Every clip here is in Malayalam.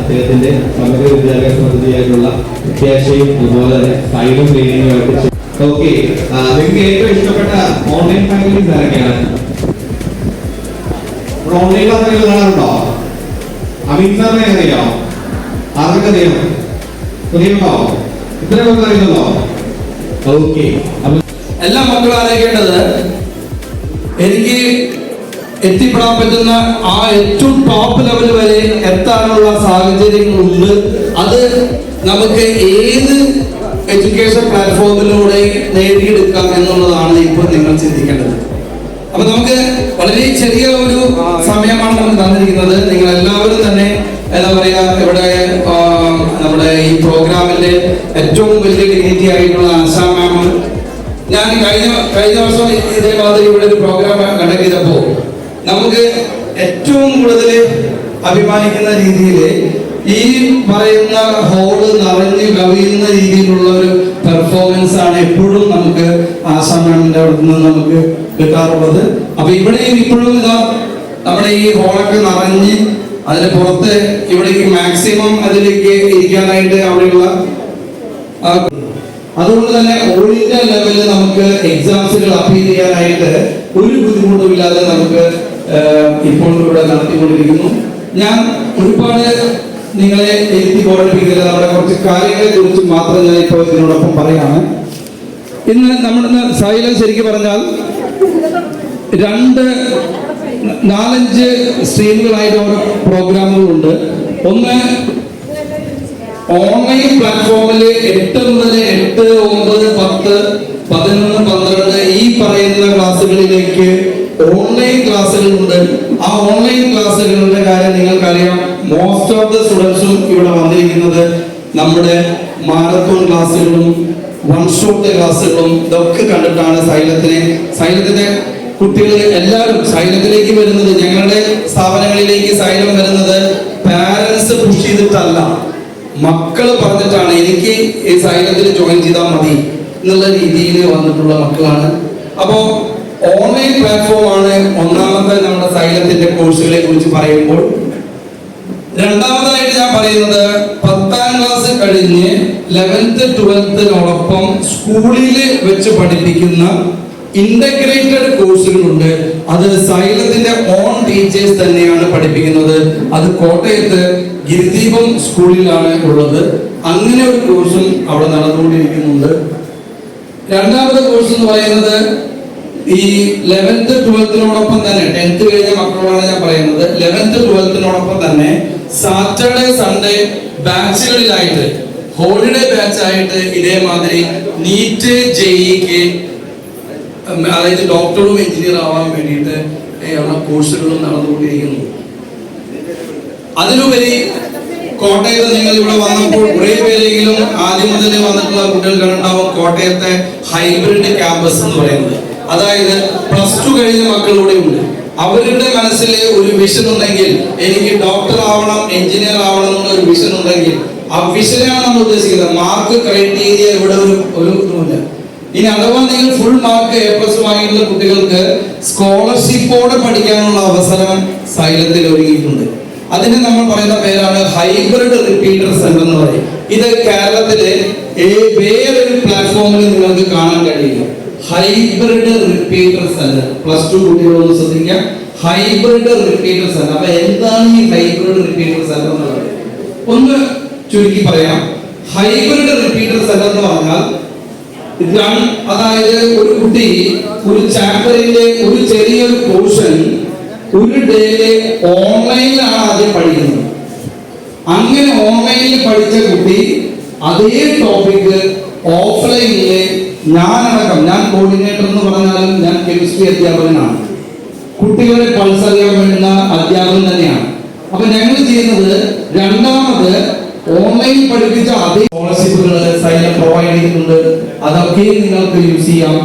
അദ്ദേഹത്തിന്റെ സമഗ്ര വിദ്യാഭ്യാസ പദ്ധതിയായിട്ടുള്ള അത്യാവശ്യം അതുപോലെ തന്നെ ഫൈലും ട്രെയിനിങ്ങുമായിട്ട്. ഓക്കെ, നിങ്ങൾക്ക് ഏറ്റവും ഇഷ്ടപ്പെട്ട ഓൺലൈൻ ഫാക്കൽറ്റീസ് ആരൊക്കെയാണ്? ഓൺലൈൻ ക്ലാസ് കാണാറുണ്ടോ? അമിത് സാറിനെ അറിയാമോ? ആർക്കൊക്കെ അറിയാം? അറിയുമോ? ഇത്രയൊക്കെ അറിയുന്നല്ലോ. ഓക്കെ, എല്ലാ മക്കളും അറിയിക്കേണ്ടത് എനിക്ക് എത്തിപ്പെടാൻ പറ്റുന്ന ആ ഏറ്റവും ടോപ്പ് ലെവൽ വരെ എത്താനുള്ള സാഹചര്യങ്ങളുണ്ട്. അത് നമുക്ക് ഏത് എഡ്യൂക്കേഷൻ പ്ലാറ്റ്ഫോമിലൂടെ നേടിയെടുക്കാം എന്നുള്ളതാണ് ഇപ്പോൾ നിങ്ങൾ ചിന്തിക്കേണ്ടത്. അപ്പൊ നമുക്ക് വളരെ ചെറിയ ഒരു സമയമാണ് നമുക്ക് തന്നിരിക്കുന്നത്. നിങ്ങൾ എല്ലാവരും തന്നെ എന്താ പറയാ, ഇവിടെ നമ്മുടെ ഈ പ്രോഗ്രാമിന്റെ ഏറ്റവും വലിയ ഡിഗ്നിറ്റി ആയിട്ടുള്ള ആശാ മാം, ഞാൻ കഴിഞ്ഞ വർഷം ഇതേമാതിരി ഇവിടെ ഒരു പ്രോഗ്രാം കണ്ടക്ട് ചെയ്തപ്പോൾ നമുക്ക് ഏറ്റവും കൂടുതൽ അഭിമാനിക്കുന്ന രീതിയിൽ ഈ പറയുന്ന ഹോള് നിറഞ്ഞു കവിയുന്ന രീതിയിലുള്ള ഒരു പെർഫോമൻസ് ആണ് എപ്പോഴും നമുക്ക് ആശാ മാമിന്റെ അവിടെ നിന്ന് നമുക്ക് കിട്ടാറുള്ളത്. അപ്പൊ ഇവിടെയും ഇപ്പോഴും ഇതാ നമ്മുടെ ഈ ഹോളൊക്കെ നിറഞ്ഞ് അതിന് പുറത്ത് ഇവിടേക്ക് മാക്സിമം അതിലേക്ക് ഇരിക്കാനായിട്ട് അവിടെയുള്ള അതുകൊണ്ട് തന്നെ ഓൾ ഇന്ത്യ ലെവലിൽ നമുക്ക് എക്സാംസുകൾ അപ്പീൽ ചെയ്യാനായിട്ട് ഒരു ബുദ്ധിമുട്ടുമില്ലാതെ നമുക്ക് ഇപ്പോൾ ഇവിടെ നടത്തിക്കൊണ്ടിരിക്കുന്നു. ഞാൻ ഒരുപാട് നിങ്ങളെ എഴുതി ഓർമ്മിപ്പിക്കുന്നത് നമ്മുടെ കുറച്ച് കാര്യങ്ങളെ കുറിച്ച് മാത്രം ഞാൻ ഇപ്പോൾ ഇതിനോടൊപ്പം പറയാണ്. ഇന്ന് നമ്മുടെ സൈലം ശരിക്കും പറഞ്ഞാൽ 4-5 സ്ട്രീമുകളായിട്ട് ഓരോ പ്രോഗ്രാമുകളുണ്ട്. ഒന്ന് ഓൺലൈൻ പ്ലാറ്റ്ഫോമിൽ 8 മുതൽ 8, 9, 10, 11, 12 ഈ പറയുന്ന ക്ലാസ്സുകളിലേക്ക് ഓൺലൈൻ ക്ലാസ്സുകളുണ്ട്. ആ ഓൺലൈൻ ക്ലാസ്സുകളുടെ കാര്യം നിങ്ങൾക്കറിയാം. മോസ്റ്റ് ഓഫ് ദ സ്റ്റുഡൻസും ഇവിടെ വന്നിരിക്കുന്നത് നമ്മുടെ മാരത്തോൺ ക്ലാസ്സുകളും വൺ ഷോട്ട് ക്ലാസ്സുകളും ഇതൊക്കെ കണ്ടിട്ടാണ് സൈലത്തിന്റെ കുട്ടികൾ എല്ലാവരും സൈലത്തിലേക്ക് വരുന്നത്. ഞങ്ങളുടെ സ്ഥാപനങ്ങളിലേക്ക് സൈലം വരുന്നത് പാരന്റ്സ് പുഷ് ചെയ്തിട്ടല്ല, മക്കൾ പറഞ്ഞിട്ടാണ് എനിക്ക് ഈ സൈലത്തിൽ ജോയിൻ ചെയ്താൽ മതി എന്നുള്ള രീതിയിൽ വന്നിട്ടുള്ള മക്കളാണ്. അപ്പോൾ ഓൺലൈൻ പ്ലാറ്റ്ഫോം ആണ് ഒന്നാമത്തെ നമ്മുടെ സൈലത്തിന്റെ കോഴ്സുകളെ കുറിച്ച് പറയുമ്പോൾ. രണ്ടാമതായിട്ട് ഞാൻ പറയുന്നത് 10ാം ക്ലാസ് കഴിഞ്ഞ് 11th 12th സ്കൂളിൽ വെച്ച് പഠിപ്പിക്കുന്ന ഇന്റഗ്രേറ്റഡ് കോഴ്സുകളുണ്ട്. അത് സൈലത്തിന്റെ ഓൺ ടീച്ചേഴ്സ് തന്നെയാണ് പഠിപ്പിക്കുന്നത്. അത് കോട്ടയത്ത് ഗിരിദീപം സ്കൂളിലാണ് ഉള്ളത്. അങ്ങനെ ഒരു കോഴ്സും അവിടെ നടന്നുകൊണ്ടിരിക്കുന്നുണ്ട്. രണ്ടാമത്തെ കോഴ്സ് എന്ന് പറയുന്നത് ഈ 11th 12th തന്നെ 10th കഴിഞ്ഞ മക്കളോടാണ് ഞാൻ പറയുന്നത്. 11th 12th തന്നെ സാറ്റർഡേ സൺഡേ ബാച്ചുകളിലായിട്ട് ഹോളിഡേ ബാച്ച് ആയിട്ട് ഇതേമാതിരി നീറ്റ് ജെഇക്ക് അതായത് ഡോക്ടറും എഞ്ചിനീയർ ആവാൻ വേണ്ടിയിട്ട് കോഴ്സുകളും നടന്നുകൊണ്ടിരിക്കുന്നു. അതിലുപരി കോട്ടയത്ത് നിങ്ങൾ ഇവിടെ വന്നപ്പോൾ കുറെ പേരെങ്കിലും ആദ്യം മുതൽ വന്നിട്ടുള്ള കുട്ടികൾ കണ്ടുണ്ടാവും കോട്ടയത്തെ ഹൈബ്രിഡ് ക്യാമ്പസ് എന്ന് പറയുന്നത്. അതായത് +2 കഴിഞ്ഞ മക്കളിവിടെ ഉണ്ട്. അവരുടെ മനസ്സിൽ ഒരു വിഷൻ ഉണ്ടെങ്കിൽ, എനിക്ക് ഡോക്ടർ ആവണം, എഞ്ചിനീയർ ആവണം എന്നുള്ള ഒരു വിഷൻ ഉണ്ടെങ്കിൽ, ആ വിഷനാണ് നമ്മൾ ഉദ്ദേശിക്കുന്നത്. മാർക്ക് ക്രൈറ്റീരിയ ഇവിടെ ഒരു ഇതുമില്ല. ഇനി അഥവാ നിങ്ങൾ ഫുൾ മാർക്ക് A+ വാങ്ങിയിട്ടുള്ള കുട്ടികൾക്ക് സ്കോളർഷിപ്പോടെ പഠിക്കാനുള്ള അവസരം സൈലത്തിൽ ഒരുങ്ങിയിട്ടുണ്ട്. അതിന് നമ്മൾ പറയുന്ന പേരാണ് ഹൈബ്രിഡ് റിപ്പീറ്റർ സെന്റർ എന്ന് പറയും. ഇത് കേരളത്തിലെ വേറൊരു പ്ലാറ്റ്ഫോമിൽ നിങ്ങൾക്ക് കാണാൻ കഴിയില്ല. Hybrid repeater centre. +2 കുട്ടികളൊന്ന് ശ്രദ്ധിക്കാം. Hybrid repeater centre. അപ്പൊ എന്താണ് ഈ ഹൈബ്രിഡ് റിപ്പീറ്റർ സെന്റർ എന്ന് പറയുന്നത്? ഒന്ന് ചുരുക്കി പറയാം. ഹൈബ്രിഡ് റിപ്പീറ്റർ സെന്റർ എന്ന് പറഞ്ഞാൽ, അതായത് ഒരു കുട്ടി ഒരു ചാപ്റ്ററിന്റെ ഒരു ചെറിയൊരു പോർഷൻ ഒരു ഡേയില് ഓൺലൈനിലാണ് ആദ്യം പഠിക്കുന്നത്. അങ്ങനെ ഓൺലൈനിൽ പഠിച്ച കുട്ടി അതേ ടോപ്പിക് ഓഫ്ലൈനില് ഞാൻ കോർഡിനേറ്റർ എന്ന് പറഞ്ഞാലും ഞാൻ കെമിസ്ട്രി അധ്യാപകനാണ്. കുട്ടികളെ പൾസ് അറിയാൻ വേണ്ടുന്ന അധ്യാപകൻ തന്നെയാണ്. അപ്പൊ ഞങ്ങൾ ചെയ്യുന്നത്, രണ്ടാമത് ഓൺലൈൻ പഠിപ്പിച്ച അതേ സ്കോളർഷിപ്പുകൾ സൈലം പ്രൊവൈഡ് ചെയ്തിട്ടുണ്ട്. അതൊക്കെ നിങ്ങൾക്ക് യൂസ് ചെയ്യാം.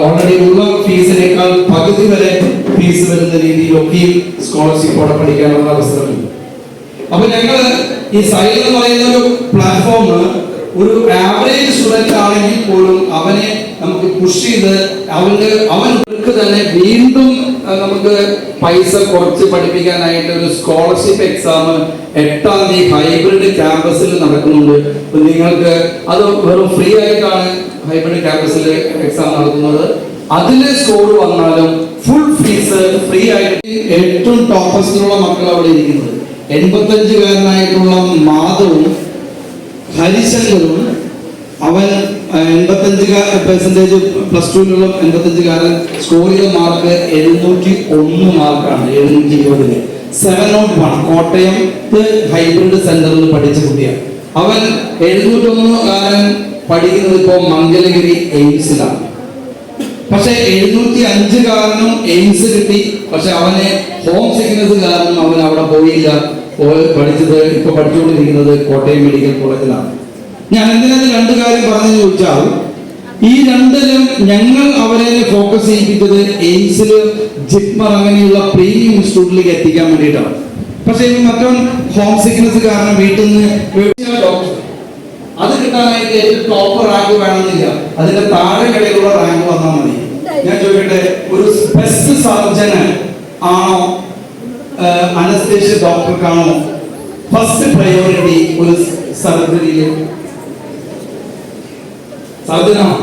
ഓൾറെഡി ഉള്ള ഫീസിനേക്കാൾ പകുതി വരെ ഫീസ് വരുന്ന രീതിയിലൊക്കെ സ്കോളർഷിപ്പോടെ പഠിക്കാനുള്ള അവസരമുണ്ട്. അപ്പൊ ഞങ്ങള് ഈ സൈലം എന്ന് പറയുന്ന ഒരു പ്ലാറ്റ്ഫോം ഒരു ആവറേജ് സ്റ്റുഡന്റ് ആണെങ്കിൽ പോലും അവനെ നമുക്ക് പുഷ് ചെയ്ത് അവർക്ക് തന്നെ വീണ്ടും നമുക്ക് പൈസ കുറച്ച് പഠിപ്പിക്കാനായിട്ട് ഒരു സ്കോളർഷിപ്പ് എക്സാം 8-ാം തീയതി ഹൈബ്രിഡ് ക്യാമ്പസിൽ നടക്കുന്നുണ്ട്. നിങ്ങൾക്ക് അത് വെറും ഫ്രീ ആയിട്ടാണ് ഹൈബ്രിഡ് ക്യാമ്പസിൽ എക്സാം നടത്തുന്നത്. അതിലെ സ്കോർ വന്നാലും ഫുൾ ഫീസ് ഫ്രീ ആയിട്ട് ഏറ്റവും ടോപ്പസ്റ്റിലുള്ള മക്കൾ അവിടെ ഇരിക്കുന്നത് 85-കാരനായിട്ടുള്ള മാധവും ഹരിശങ്കറും. അവൻ 85% +2-ലുള്ള 85-കാരൻ സ്കോർ ചെയ്ത മാർക്ക് 701 മാർക്കാണ്. 720 701. കോട്ടയം ഹൈബ്രിഡ് സെന്ററിൽ പഠിച്ച കുട്ടിയാണ്. അവൻ 701-കാരൻ പഠിക്കുന്നത് ഇപ്പോൾ മംഗലഗിരി എയിംസിലാണ്. പക്ഷെ 705-കാരനും എയിംസ് കിട്ടി. പക്ഷെ അവന് ഹോം സിക്നസ് കാരണം അവൻ അവിടെ പോയില്ല. ഇപ്പൊ പഠിച്ചുകൊണ്ടിരിക്കുന്നത് കോട്ടയം മെഡിക്കൽ കോളേജിലാണ്. ഞാൻ എന്തിനാണ് 2 കാര്യം പറഞ്ഞു ചോദിച്ചാൽ, ഈ രണ്ടിലും ഞങ്ങൾ അവരെ ഫോക്കസ് ചെയ്യിപ്പിച്ചത് എയിംസിൽ, ജിപ്മർ അങ്ങനെയുള്ള പ്രീമിയം ഇൻസ്റ്റിറ്റ്യൂട്ടിലേക്ക് എത്തിക്കാൻ വേണ്ടിയിട്ടാണ്. പക്ഷെ മറ്റവൻ ഹോം സിക്നസ് കാരണം വീട്ടിൽ നിന്ന് അത് കിട്ടാനായിട്ട് ഏറ്റവും ടോപ്പ് റാങ്ക് വേണമെന്നില്ല. അതിന്റെ താഴെ കടയിലുള്ള റാങ്ക് വന്നാൽ മതി. ഞാൻ ചോദിക്കട്ടെ, ഒരു ബെസ്റ്റ് സർജന് ആണോ അനസ്തേഷ്യ ഡോക്ടർക്കാണോ ഫസ്റ്റ് പ്രയോറിറ്റി ഒരു സർജറിയിൽ? സർജനാണോ?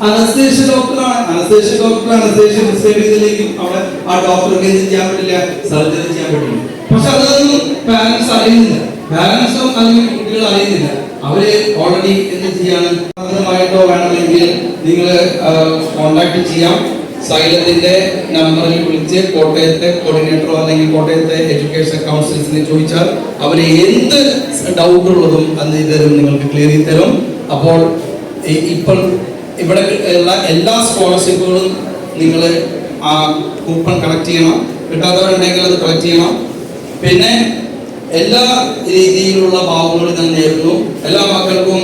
അനസ്തേഷ്യ ഡോക്ടറാണ്. അനസ്തേഷ്യ പ്രിസ്ക്രൈബ് ചെയ്തില്ലെങ്കിലും അവിടെ ആ ഡോക്ടർക്ക് എന്ത് ചെയ്യാൻ പറ്റില്ല, സർജറി ചെയ്യാൻ പറ്റില്ല. പക്ഷെ അതൊന്നും പാരന്റ്സ് അറിയുന്നില്ല. പാരന്റ്സും അല്ലെങ്കിൽ കുട്ടികൾ അറിയുന്നില്ല. അവര് ഓൾറെഡി എന്ത് ചെയ്യാണ്, സാധനമായിട്ടോ വേണമെങ്കിൽ നിങ്ങൾ കോണ്ടാക്ട് ചെയ്യാം. സൈലത്തിന്റെ നമ്പറിൽ വിളിച്ച് കോട്ടയത്തെ കോർഡിനേറ്ററോ അല്ലെങ്കിൽ കോട്ടയത്തെ എഡ്യൂക്കേഷൻ കൗൺസിൽസിനെ ചോദിച്ചാൽ അവർ എന്ത് ഡൗട്ട് ഉള്ളതും അത് തരും, നിങ്ങൾക്ക് ക്ലിയർ ചെയ്ത് തരും. അപ്പോൾ ഇപ്പോൾ ഇവിടെ ഉള്ള എല്ലാ സ്കോളർഷിപ്പുകളും നിങ്ങൾ ആ കൂപ്പൺ കളക്ട് ചെയ്യണം. കിട്ടാത്തവരുണ്ടെങ്കിൽ അത് കളക്ട് ചെയ്യണം. പിന്നെ എല്ലാ രീതിയിലുള്ള ഭാവങ്ങളും ഞാൻ നേരുന്നു. എല്ലാ മക്കൾക്കും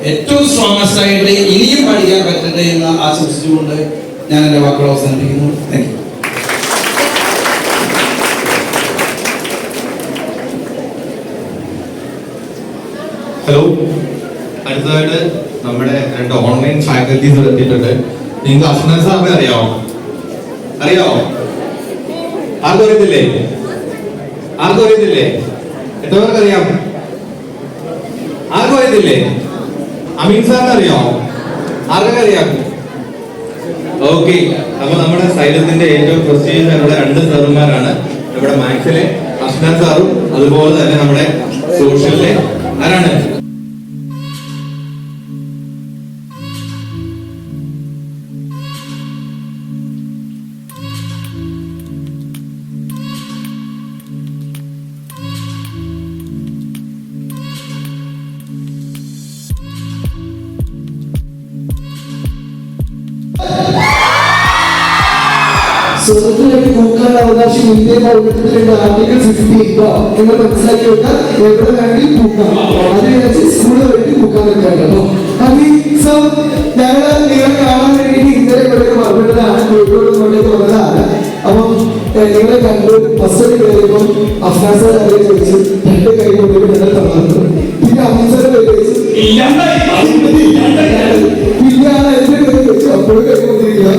ഏറ്റവും സ്ട്രോങ്സ്റ്റ് ആയിട്ട് ഇനിയും പഠിക്കാൻ പറ്റട്ടെ എന്ന് ആശംസിച്ചുകൊണ്ട് ഞാൻ എൻ്റെ വാക്കുകൾ അവസാനിപ്പിക്കുന്നു. Thank you. ഹലോ, അടുത്തതായിട്ട് നമ്മുടെ 2 ഓൺലൈൻ ഫാക്കൽറ്റീസ് എത്തിയിട്ടുണ്ട്. നിങ്ങൾക്ക് അഫ്നാൻ സാറിനെ അറിയാമോ? ആർക്കും അറിയത്തില്ലേ? എത്ര പേർക്ക് അറിയാം? ആർക്കും അറിയത്തില്ലേ? അമീൻ സാറിനെ അറിയാമോ? ആർക്കൊക്കെ അറിയാം? ഓക്കെ. അപ്പൊ നമ്മുടെ സൈലത്തിന്റെ ഏറ്റവും പ്രസ്റ്റീജിയസ് ആയിട്ടുള്ള 2 സാറുമാരാണ്. നമ്മുടെ മാത്സിലെ അഫ്നാൻ സാറും അതുപോലെ തന്നെ നമ്മുടെ സോഷ്യലിലെ ആരാണ്? സ്വതന്ത്രമായിട്ട് നോക്കാനുള്ള അവകാശം ഇന്ത്യൻ പൗരത്വത്തിലുണ്ട്. ആർട്ടിക്കിൾ 58 നിങ്ങൾ മനസ്സിലാക്കി വെക്കാം. എവിടെ വേണമെങ്കിൽ നോക്കാം. അതിനനുസരിച്ച് സ്കൂളിൽ വേണ്ടി നോക്കാൻ വെക്കാമല്ലോ. ഞങ്ങള് നിങ്ങളെ കാണാൻ വേണ്ടി ഇന്നലെ ഇവിടെ മറുപടിയാണ് കോഴിക്കോട് കൊണ്ടേക്ക് വന്നതാണ്. അപ്പം നിങ്ങളെ കണ്ടു ഫസ്റ്റ് കയറിയപ്പോൾ അഫ്ഗാൻ സാർ അവരെ ചോദിച്ചു 2 കൈ കൊണ്ട് ഞങ്ങൾ തന്നു. പിന്നെ അമീൻസാറെ പേര് ചോദിച്ചു പിന്നെ ആളെ എന്റെ പേര് ചോദിച്ചു. അപ്പോഴും കൈ കൊണ്ടിരിക്കുക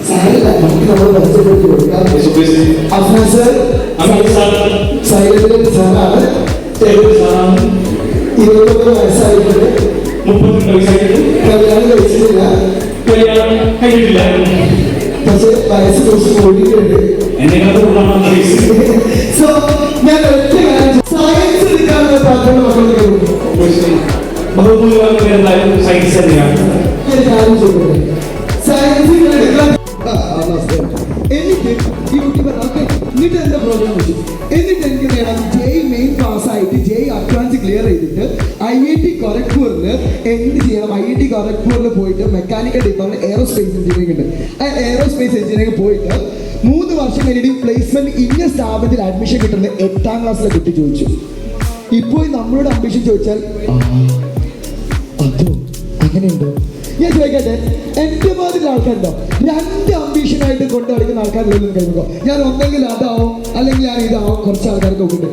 സാരല്ല നമുക്ക് നമ്മൾ മെച്ചപ്പെടുത്തി കൊടുക്കാം. അഫ്ഗാൻ സാർ സൈലന്റിലെ സാറാണ്. 29 വയസ്സായിട്ടുണ്ട്. 32 വയസ്സായിട്ട് കല്യാണം കഴിച്ചിട്ടില്ല. കല്യാണം കഴിഞ്ഞിട്ടില്ല. പക്ഷെ വയസ്സ് കുറച്ച് കൂടിയിട്ടുണ്ട്. സോ ഞാൻ ഒറ്റ കാര്യം സയൻസ് എടുക്കാനുള്ള താല്പര്യം മക്കളുടെ ബഹുഭൂരിഭാഗം സയൻസ് തന്നെയാണ്. ഞാൻ കാര്യം ചോദിക്കട്ടെ, സയൻസ് എടുക്കാൻ എനിക്ക് യൂട്യൂബർ ഓക്കെ. എന്നിട്ട് എന്താ പ്രോഗ്രാം വെച്ചു. എന്നിട്ട് എനിക്ക് നേടാം ജെയ് മെയിൻ പാസ്സായിട്ട് ജെയ് അഡ്വാൻസ് ക്ലിയർ ചെയ്തിട്ട് IIT ഖരഗ്പൂരിൽ എന്ത് ചെയ്യണം. IIT ഖരഗ്പൂരിൽ പോയിട്ട് മെക്കാനിക്കൽ ഡിപ്പാർട്ട്മെന്റ് എയറോസ്പേസ് എഞ്ചിനീയറിംഗ് ഉണ്ട്. ആ എയറോസ്പേസ് എഞ്ചിനീയറിംഗ് പോയിട്ട് 3 വർഷം കഴിഞ്ഞിട്ട് പ്ലേസ്മെന്റ് ഇന്ന സ്ഥാപനത്തിൽ അഡ്മിഷൻ കിട്ടുന്നത് 8ാം ക്ലാസ്സിലെ കുട്ടി ചോദിച്ചു. ഇപ്പോൾ നമ്മളോട് അംബിഷൻ ചോദിച്ചാൽ അതോ അങ്ങനെയുണ്ടോ? ഞാൻ ചോദിക്കട്ടെ, എന്റെ മാതിരി ആൾക്കാരുണ്ടോ 2 അംബീഷനായിട്ട് കൊണ്ട് നടക്കുന്ന ആൾക്കാരിലൊന്നും കഴിയുമ്പോ ഞാൻ ഒന്നെങ്കിൽ അതാവും അല്ലെങ്കിൽ ഞാൻ ഇതാവും. കുറച്ച് ആൾക്കാർക്ക് നോക്കിട്ട്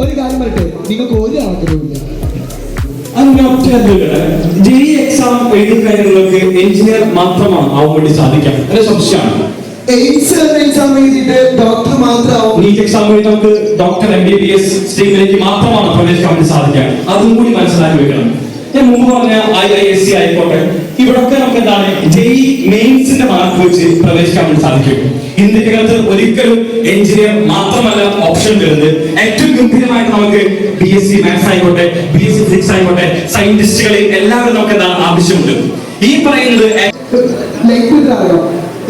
ഒരു കാര്യം പറയട്ടെ, നിങ്ങൾക്ക് ഒരു ആൾക്കാരുമില്ല. ജെഇ എക്സാം എഴുതി കഴിഞ്ഞവർക്ക് എഞ്ചിനീയർ മാത്രമാണ് ആവാൻ വേണ്ടി സാധിക്കാം. അത് സംശയമാണ്. എക്സാം എഴുതിയിട്ട് ഡോക്ടർ മാത്രമാവും. നീറ്റ് എക്സാം എഴുതി നമുക്ക് ഡോക്ടർ MBBS സ്ട്രീമിലേക്ക് മാത്രമാണ് പ്രവേശിക്കാൻ വേണ്ടി സാധിക്കാം. അതും കൂടി മനസ്സിലാക്കി വെക്കണം. ഞാൻ മുമ്പ് പറഞ്ഞ IISc ആയിക്കോട്ടെ, ഇവിടൊക്കെ നമുക്ക് എന്താണ് ജെഇ മെയിൻസിന്റെ മാർക്ക് വെച്ച് പ്രവേശിക്കാൻ വേണ്ടി സാധിക്കും. ഇന്ത്യക്കകത്ത് ഒരിക്കലും എഞ്ചിനീയർ മാത്രമല്ല ഓപ്ഷൻ വരുന്നത്. ഏറ്റവും ഗംഭീരമായിട്ട് നമുക്ക് BSc മാത്സ് ആയിക്കോട്ടെ, BSc ഫിസിക്സ് ആയിക്കോട്ടെ, സയന്റിസ്റ്റുകളെ എല്ലാവരും നമുക്ക് എന്താണ് ആവശ്യമുണ്ട്. ഈ പറയുന്നത്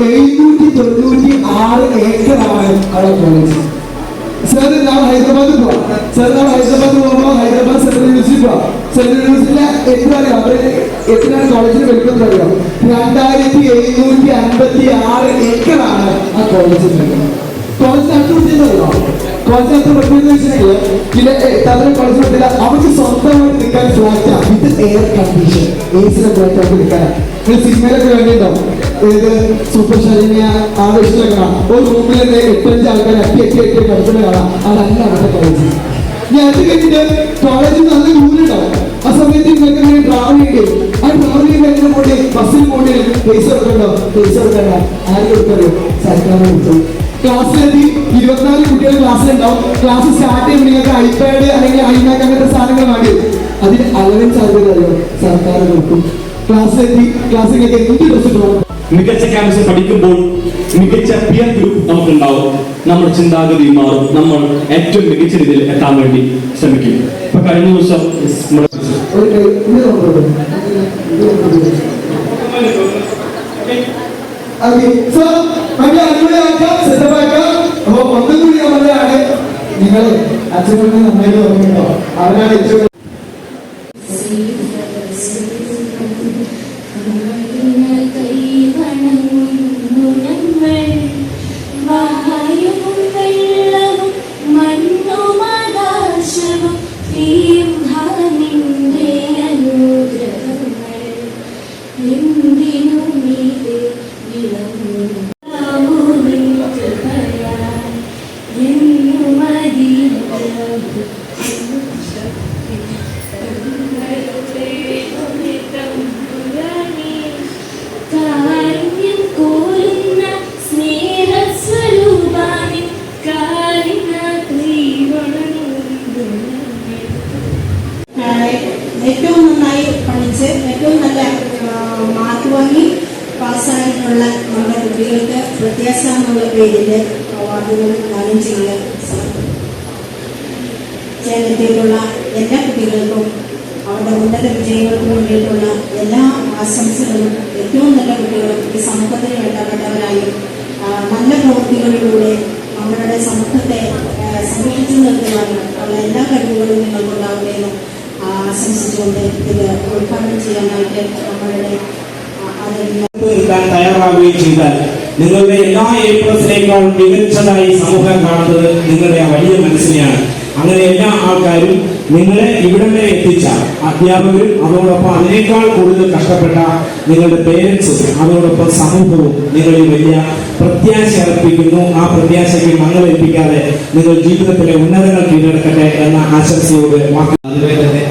796 ഏക്കറാണ് അവിടെ കോളേജ്. സാർ നാളെ ഹൈദരാബാദിൽ പോവാം. സാർ നാളെ ഹൈദരാബാദ് പോകുമ്പോൾ ഹൈദരാബാദ് സെൻട്രൽ യൂണിവേഴ്സിറ്റി പോവാം. സെൻട്രൽ യൂണിവേഴ്സിറ്റിയിലെ എത്ര അറിയാം, എത്രയാണ് കോളേജിന് വലിപ്പം അറിയാം. 2756 ഏക്കറാണ് ആ കോളേജിൽ. കോളേജിനകത്ത് പഠിച്ചതല്ലോ. കോളേജിനകത്ത് പഠിപ്പിക്കുന്ന വെച്ചിട്ടുണ്ടെങ്കിൽ പിന്നെ എത്താത്ത കോളേജ് പഠിച്ചില്ല. അവർക്ക് സ്വന്തമായിട്ട് നിൽക്കാൻ ഫ്ലാറ്റാണ് വിത്ത് എയർ കണ്ടീഷൻ. AC ഫ്ലാറ്റായിട്ട് നിൽക്കാനാണ്. സിനിമയിലൊക്കെ വേണ്ടിയിട്ടുണ്ടോ ഏത് സൂപ്പർ ശരണ്യ ആവേശത്തിലൊക്കെ കാണാം. ഒരു റൂമിൽ 8-5 ആൾക്കാർ അട്ടി കിടക്കുന്ന കാണാം. അതല്ല അവരുടെ കോളേജ്. ഞാൻ അത് കഴിഞ്ഞിട്ട് കോളേജിൽ നല്ല ദൂരമുണ്ടാവും. ആ സമയത്ത് ഇവർക്ക് ട്രാവൽ ചെയ്യേണ്ടി വരും. ആ ട്രാവൽ ചെയ്യുന്ന പോണ്ടി ബസ്സിൽ പോണ്ടി പൈസ കൊടുക്കണ്ടോ? പൈസ കൊടുക്കണ്ട. ആര് കൊടുക്കറിയോ? സർക്കാർ കൊടുക്കും. ക്ലാസ്സിലെത്തി 24 കുട്ടികൾ ക്ലാസ്സിലുണ്ടാവും. ക്ലാസ് സ്റ്റാർട്ട് ചെയ്യുമ്പോൾ നിങ്ങൾക്ക് iPad അല്ലെങ്കിൽ iMac അങ്ങനത്തെ സാധനങ്ങൾ വേണ്ടി വരും. അതിന് അലവൻസ് ആർക്കും അറിയോ? സർക്കാർ കൊടുക്കും. ക്ലാസ്സിലെത്തി ക്ലാസ്സിലേക്ക് എന്ത് ഡ്രസ് പോകണം. മികച്ച ക്യാമ്പസിൽ പഠിക്കുമ്പോൾ മികച്ച പിയർ ഗ്രൂപ്പ് നമുക്കുണ്ടാവും. നമ്മുടെ ചിന്താഗതി മാറും. നമ്മൾ ഏറ്റവും മികച്ച രീതിയിൽ എത്താൻ വേണ്ടി ശ്രമിക്കും. ഇപ്പൊ കഴിഞ്ഞ ദിവസം നിങ്ങൾ അച്ഛനോട് നന്നായിട്ട് ഓർമ്മയുണ്ടോ? അവരാണ് ഏറ്റവും ഏറ്റവും നന്നായി പഠിച്ച് ഏറ്റവും നല്ല മാർക്ക് വാങ്ങി പാസ്സായിട്ടുള്ള നമ്മുടെ കുട്ടികൾക്ക് വ്യത്യാസ എന്നുള്ള പേരിൽ അവാർഡുകൾ ദാനം ചെയ്യാൻ സാധിക്കും. കേരളത്തിലുള്ള എല്ലാ കുട്ടികൾക്കും അവരുടെ ഉന്നത വിജയങ്ങൾക്ക് വേണ്ടിയിട്ടുള്ള എല്ലാ ആശംസകളും. ഏറ്റവും നല്ല കുട്ടികളും ഈ സമൂഹത്തിന് വേണ്ടപ്പെട്ടവരായി നല്ല പ്രവൃത്തികളിലൂടെ നമ്മളുടെ സമൂഹത്തെ സംരക്ഷിച്ചു നിർത്തുവാനും ഉള്ള എല്ലാ കഴിവുകളും നിങ്ങൾക്കുണ്ടാവുകയെന്നും ആശംസിച്ചുകൊണ്ട് ഇത് ഉദ്ഘാടനം ചെയ്യാനായിട്ട് നമ്മളുടെ തയ്യാറാവുകയും ചെയ്താൽ നിങ്ങളുടെ എല്ലാ A+നേക്കാൾ മികച്ചതായി സമൂഹം കാണുന്നത് നിങ്ങളുടെ ആ വലിയ മനസ്സിനെയാണ്. അങ്ങനെ എല്ലാ ആൾക്കാരും നിങ്ങളെ ഇവിടം വരെ എത്തിച്ച അധ്യാപകരും അതോടൊപ്പം അതിനേക്കാൾ കൂടുതൽ കഷ്ടപ്പെട്ട നിങ്ങളുടെ പേരൻസും അതോടൊപ്പം സമൂഹവും നിങ്ങളിൽ വലിയ പ്രത്യാശ അർപ്പിക്കുന്നു. ആ പ്രത്യാശയ്ക്ക് മങ്ങലേൽപ്പിക്കാതെ നിങ്ങൾ ജീവിതത്തിലെ ഉന്നതങ്ങൾ കീഴടക്കട്ടെ എന്ന ആശംസയോട് അതുപോലെ തന്നെ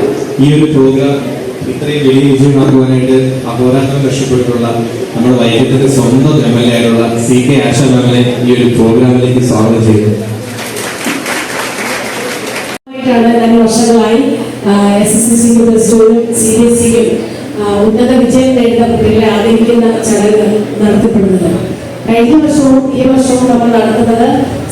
ഈ ഒരു പ്രോഗ്രാം ഇത്രയും വലിയ വിജയമാക്കുവാനായിട്ട് അഹോരാത്രം കഷ്ടപ്പെട്ടുള്ള നമ്മുടെ വൈകിട്ടത്തെ സ്വന്തം MLA ആയിട്ടുള്ള CK ആശ മാമിനെ ഈ ഒരു പ്രോഗ്രാമിലേക്ക് സ്വാഗതം ചെയ്യുന്നു. ഞാൻ വർഷങ്ങളായി SSLC CBSE ഉന്നത വിജയം നേടുന്ന കുട്ടികളെ ആദരിക്കുന്ന ചടങ്ങ് നടത്തപ്പെടുന്നത്. കഴിഞ്ഞ വർഷവും ഈ വർഷവും നമ്മൾ നടത്തുന്നത്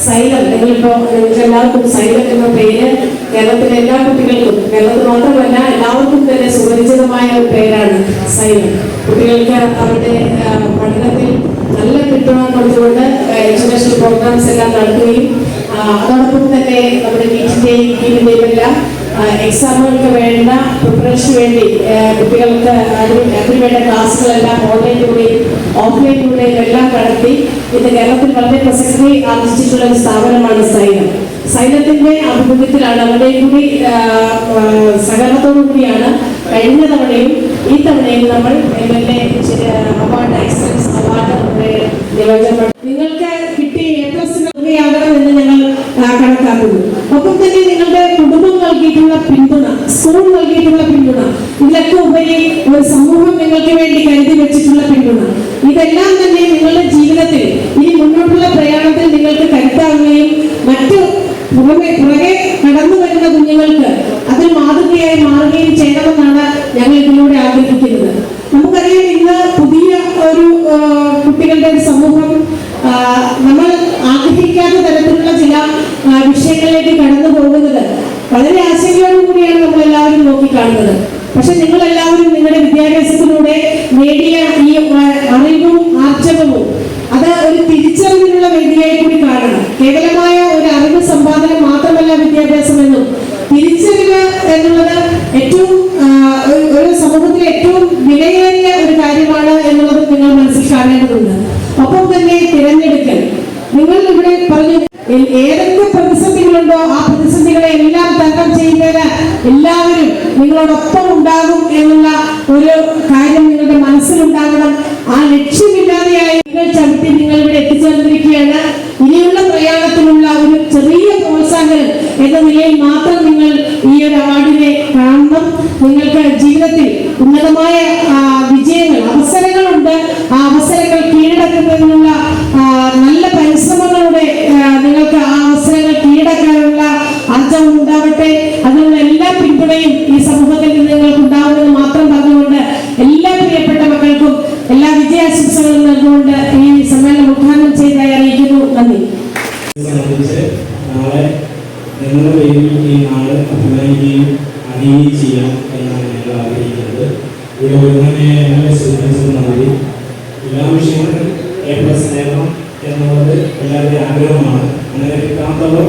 സൈലം. നിങ്ങൾക്ക് എല്ലാവർക്കും സൈലം എന്ന പേര് കേരളത്തിലെ എല്ലാ കുട്ടികൾക്കും, കേരളത്തിൽ മാത്രമല്ല എല്ലാവർക്കും തന്നെ സുപരിചിതമായ ഒരു പേരാണ് സൈലം. കുട്ടികൾക്ക് അവരുടെ പഠനത്തിൽ നല്ല പിന്തുണ കൊടുത്തുകൊണ്ട് എഡ്യൂക്കേഷൻ പ്രോഗ്രാംസ് എല്ലാം നടത്തുകയും അതോടൊപ്പം തന്നെ നമ്മുടെ നീറ്റിന്റെയും കീഴിന്റെയും എല്ലാം എക്സാമുകൾക്ക് വേണ്ട പ്രിപ്പറേഷന് വേണ്ടി കുട്ടികൾക്ക് അതിനുവേണ്ട ക്ലാസ്സുകളെല്ലാം ഓൺലൈനിലൂടെയും ഓഫ്ലൈനിലൂടെയും എല്ലാം നടത്തി ഇത് കേരളത്തിൽ വളരെ പ്രസക്തി ആർജിച്ചിട്ടുള്ള ഒരു സ്ഥാപനമാണ് സൈലം. സൈലത്തിന്റെ ആഭിമുഖ്യത്തിലാണ് അവരുടെ കൂടി സഹകരണത്തോടു കൂടിയാണ് കഴിഞ്ഞ തവണയും ഈ തവണയും നമ്മൾ MLA അവാർഡ്, എക്സലൻസ് അവാർഡ് നിയോജനം നിങ്ങൾക്ക് കിട്ടിയ A+ആകണമെന്ന് ഞങ്ങൾ കണക്കാക്കുന്നു. ഒപ്പം തന്നെ നിങ്ങളുടെ കുടുംബം നൽകിയിട്ടുള്ള പിന്തുണ, സ്കൂൾ നൽകിയിട്ടുള്ള പിന്തുണ, ഇതിലൊക്കെ ഉപരി ഒരു സമൂഹം നിങ്ങൾക്ക് വേണ്ടി കരുതി വെച്ചിട്ടുള്ള പിന്തുണ, ഇതെല്ലാം തന്നെ നിങ്ങളുടെ ജീവിതത്തിൽ ഈ മുന്നോട്ടുള്ള പ്രയാണത്തിൽ നിങ്ങൾക്ക് കരുത്താവുകയും മറ്റു പുറകെ കടന്നു വരുന്ന കുഞ്ഞുങ്ങൾക്ക് അതിൽ മാതൃകയായി മാറുകയും ചെയ്യണമെന്നാണ് ഞങ്ങൾ ഇതിലൂടെ ആഗ്രഹിക്കുന്നത്. നമുക്കറിയാം, ഇന്ന് പുതിയ ഒരു കുട്ടികളുടെ ഒരു സമൂഹം നമ്മൾ ആഗ്രഹിക്കാത്ത തരത്തിലുള്ള ചില വിഷയങ്ങളിലേക്ക് കടന്നു പോകുന്നത് വളരെ ആശങ്കയോടു കൂടിയാണ് നമ്മൾ എല്ലാവരും നോക്കിക്കാണുന്നത്. പക്ഷെ നിങ്ങൾ എല്ലാവരും നിങ്ങളുടെ വിദ്യാഭ്യാസത്തിലൂടെ നേടിയ ഈ അറിവും ആർജവവും അത് ഒരു തിരിച്ചറിവിനുള്ള വേദിയായി കൂടി കാണണം. കേവലമായ ഒരു അറിവ് സമ്പാദനം മാത്രമല്ല വിദ്യാഭ്യാസം എന്നും, തിരിച്ചറിവ് എന്നുള്ളത് ഏറ്റവും ഒരു സമൂഹത്തിലെ ഏറ്റവും വിലയേറിയ ഒരു കാര്യമാണ് എന്നുള്ളത് നിങ്ങൾ മനസ്സിൽ കാണേണ്ടതുണ്ട്. ഒപ്പം തന്നെ തിരഞ്ഞെടുക്കൽ. നിങ്ങൾ ഇവിടെ പറഞ്ഞു ഏതൊക്കെ പ്രതിസന്ധികളുണ്ടോ ആ പ്രതിസന്ധികളെ എല്ലാം തരണം ചെയ്യുന്നതിന് എല്ലാവരും നിങ്ങളോടൊപ്പം ഉണ്ടാകും എന്നുള്ള ഒരു കാര്യം നിങ്ങളുടെ മനസ്സിലുണ്ടാകണം. ആ ലക്ഷ്യമില്ലാതെയായി നിങ്ങൾ ചവിട്ടി നിങ്ങൾ ഇവിടെ എത്തിച്ചേർന്നിരിക്കുകയാണ്. ഇനിയുള്ള പ്രയാണത്തിനുള്ള ഒരു ചെറിയ പ്രോത്സാഹനം എന്ന നിലയിൽ മാത്രം നിങ്ങൾ ഈ ഒരു അവാർഡിനെ കാണണം. നിങ്ങൾക്ക് ജീവിതത്തിൽ ഉന്നതമായ വിജയങ്ങൾ, അവസരങ്ങളുണ്ട്. ആ അവസരങ്ങൾ കീഴടക്കുന്നതിനുള്ള നല്ല പരിശ്രമങ്ങളുടെ നിങ്ങൾക്ക് ആ അവസരങ്ങൾ കീഴടക്കാനുള്ള ആർജവം ഉണ്ടാവട്ടെ. അതിനുള്ള എല്ലാ പിന്തുണയും ഈ സമൂഹത്തിൽ നിന്ന് നിങ്ങൾക്ക് ഉണ്ടാവുമെന്ന് മാത്രം പറഞ്ഞുകൊണ്ട് എല്ലാ പ്രിയപ്പെട്ട മക്കൾക്കും എല്ലാ വിജയാശംസകളും നൽകുകൊണ്ട് ഈ സമ്മേളനം ഉദ്ഘാടനം ചെയ്തതായി അറിയിക്കുന്നു. നന്ദി. നാളെ നിങ്ങളുടെ പേരിൽ ഈ നാട് അഭിമാനിക്കുകയും അറിയുകയും ചെയ്യാം എന്നാണ് ഞങ്ങൾ ആഗ്രഹിക്കുന്നത്. ഇവിടെ ഒരുങ്ങനെ സ്റ്റുഡൻസിന് നൽകി എല്ലാ വിഷയങ്ങളും A+ നേടണം എന്നുള്ളത് എല്ലാവരുടെയും ആഗ്രഹമാണ്. അങ്ങനെ കിട്ടാത്തവർ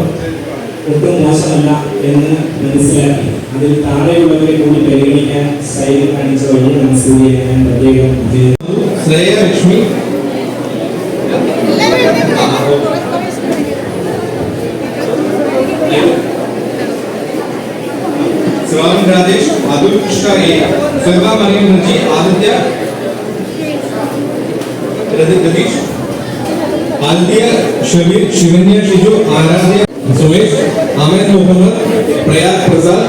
ഒട്ടും മോശമല്ല എന്ന് മനസ്സിലാക്കി അതിൽ താഴെയുള്ളവരെ കൂടി പരിഗണിക്കാൻ സൈലം കാണിച്ച വലിയ മനസ്സിനെ ഞാൻ പ്രത്യേകം Shreya Lakshmi, Swamin Rajesh, Adul Krishna A, Sarva Mariam Muji, Aditya Radish, Aditya Shivanya Shiju, Aradhya Sumesh, Ahmed Muhammad, Prayag Prasad,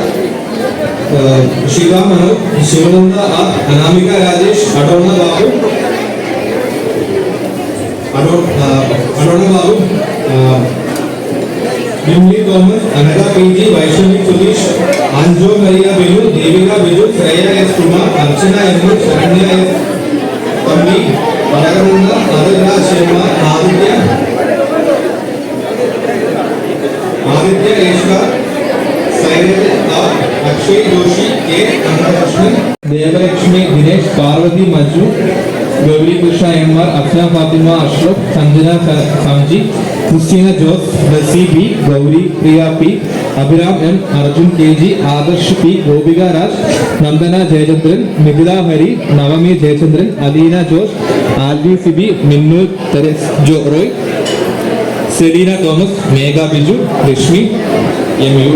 Shiva Manu, Shivananda R, Anamika Rajesh, Adona Babu, Bimli Thomas, Anada PG, Vaishnavi Sudesh, Anjo Maria Biju, Devika Biju, Freya S. Kumar, Archana M. Saranya S. Tambi, Vadakananda, Aditya Sharma, Aditya Eshwar, Sairaj R. Akshay Joshi, K. Anandkrishnan, Devalakshmi Dinesh, Parvati Maju, Gauri Krishna M.R., Aksha Fatima Ashraf, Sanjana Samji, Christina Jose, Bessie B, Gauri Priya P, Abhiram M, Arjun KG, Adarsh P, Gobika Raj, Nandana Jayachandran, Mithila Hari, Navami Jayachandran, Alina Josh, Alvi Siby, Minnu Theres Roy, Selina Thomas, Megha Biju, Reshmi, M U.